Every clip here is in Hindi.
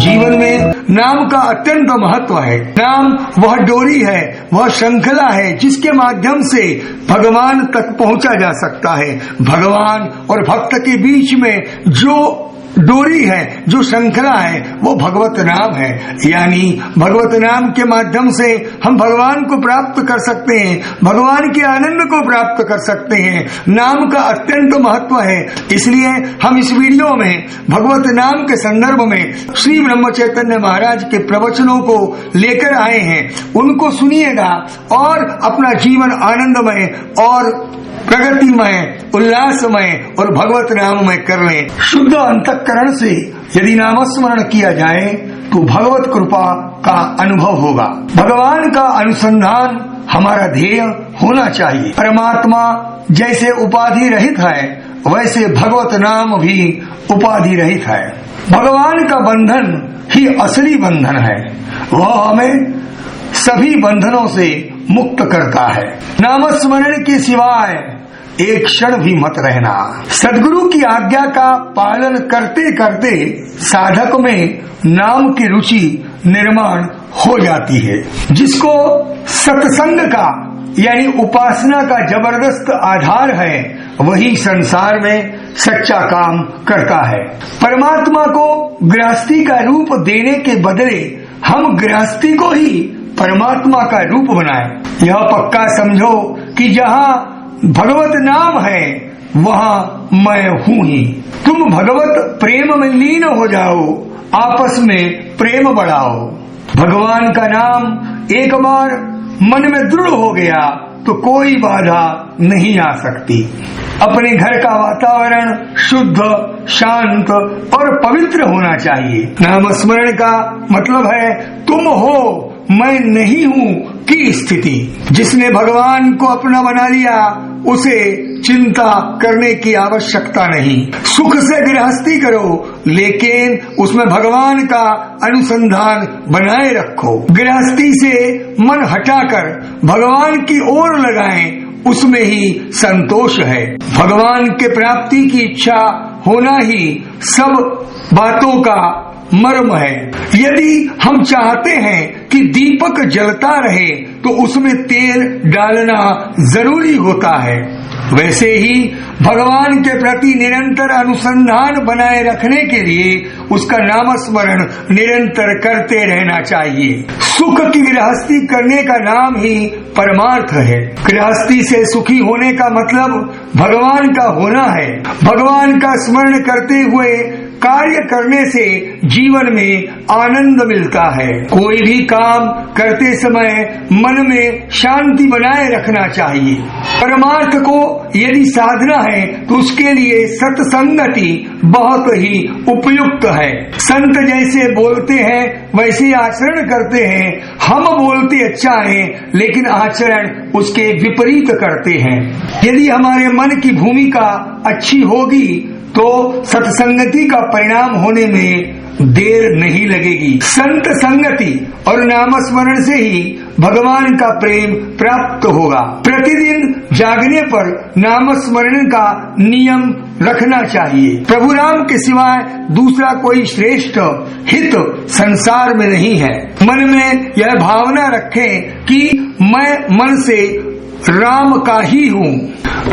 जीवन में नाम का अत्यंत महत्व है। नाम वह डोरी है, वह श्रृंखला है जिसके माध्यम से भगवान तक पहुंचा जा सकता है। भगवान और भक्त के बीच में जो डोरी है, जो श्रृंखला है, वो भगवत नाम है। यानी भगवत नाम के माध्यम से हम भगवान को प्राप्त कर सकते हैं, भगवान के आनंद को प्राप्त कर सकते हैं। नाम का अत्यंत महत्व है, इसलिए हम इस वीडियो में भगवत नाम के संदर्भ में श्री ब्रह्म चैतन्य महाराज के प्रवचनों को लेकर आए हैं। उनको सुनिएगा और अपना जीवन आनंदमय और प्रगतिमय, उल्लासमय और भगवत नाममय कर लें। शुद्ध अंतःकरण से यदि नामस्मरण किया जाए तो भगवत कृपा का अनुभव होगा। भगवान का अनुसंधान हमारा ध्येय होना चाहिए। परमात्मा जैसे उपाधि रहित है, वैसे भगवत नाम भी उपाधि रहित है। भगवान का बंधन ही असली बंधन है, वह हमें सभी बंधनों से मुक्त करता है। नामस्मरण के सिवाय एक क्षण भी मत रहना। सद्गुरु की आज्ञा का पालन करते करते साधक में नाम की रुचि निर्माण हो जाती है। जिसको सत्संग का यानी उपासना का जबरदस्त आधार है, वही संसार में सच्चा काम करता है। परमात्मा को गृहस्थी का रूप देने के बदले हम गृहस्थी को ही परमात्मा का रूप बनाएं। यह पक्का समझो कि जहाँ भगवत नाम है वहाँ मैं हूँ ही। तुम भगवत प्रेम में लीन हो जाओ, आपस में प्रेम बढ़ाओ। भगवान का नाम एक बार मन में दृढ़ हो गया तो कोई बाधा नहीं आ सकती। अपने घर का वातावरण शुद्ध, शांत और पवित्र होना चाहिए। नामस्मरण का मतलब है तुम हो, मैं नहीं हूँ की स्थिति। जिसने भगवान को अपना बना लिया उसे चिंता करने की आवश्यकता नहीं। सुख से गृहस्थी करो, लेकिन उसमें भगवान का अनुसंधान बनाए रखो। गृहस्थी से मन हटाकर भगवान की ओर लगाएं, उसमें ही संतोष है। भगवान के प्राप्ति की इच्छा होना ही सब बातों का मर्म है। यदि हम चाहते हैं कि दीपक जलता रहे तो उसमें तेल डालना जरूरी होता है। वैसे ही भगवान के प्रति निरंतर अनुसंधान बनाए रखने के लिए उसका नामस्मरण निरंतर करते रहना चाहिए। सुख की गृहस्थी करने का नाम ही परमार्थ है। गृहस्थी से सुखी होने का मतलब भगवान का होना है। भगवान का स्मरण करते हुए कार्य करने से जीवन में आनंद मिलता है। कोई भी काम करते समय मन में शांति बनाए रखना चाहिए। परमार्थ को यदि साधना है तो उसके लिए सत्संगति बहुत ही उपयुक्त है। संत जैसे बोलते हैं वैसे आचरण करते हैं। हम बोलते अच्छा है लेकिन आचरण उसके विपरीत करते हैं। यदि हमारे मन की भूमिका अच्छी होगी तो सत्संगति का परिणाम होने में देर नहीं लगेगी। संत संगति और नामस्मरण से ही भगवान का प्रेम प्राप्त होगा। प्रतिदिन जागने पर नामस्मरण का नियम रखना चाहिए। प्रभु राम के सिवाय दूसरा कोई श्रेष्ठ हित संसार में नहीं है। मन में यह भावना रखें कि मैं मन से राम का ही हूँ।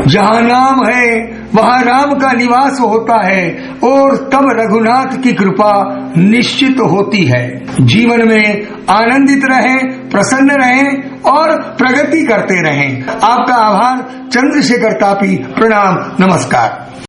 जहाँ नाम है वहाँ राम का निवास होता है और तब रघुनाथ की कृपा निश्चित होती है। जीवन में आनंदित रहें, प्रसन्न रहें और प्रगति करते रहें। आपका आभार। चंद्रशेखर तापी। प्रणाम, नमस्कार।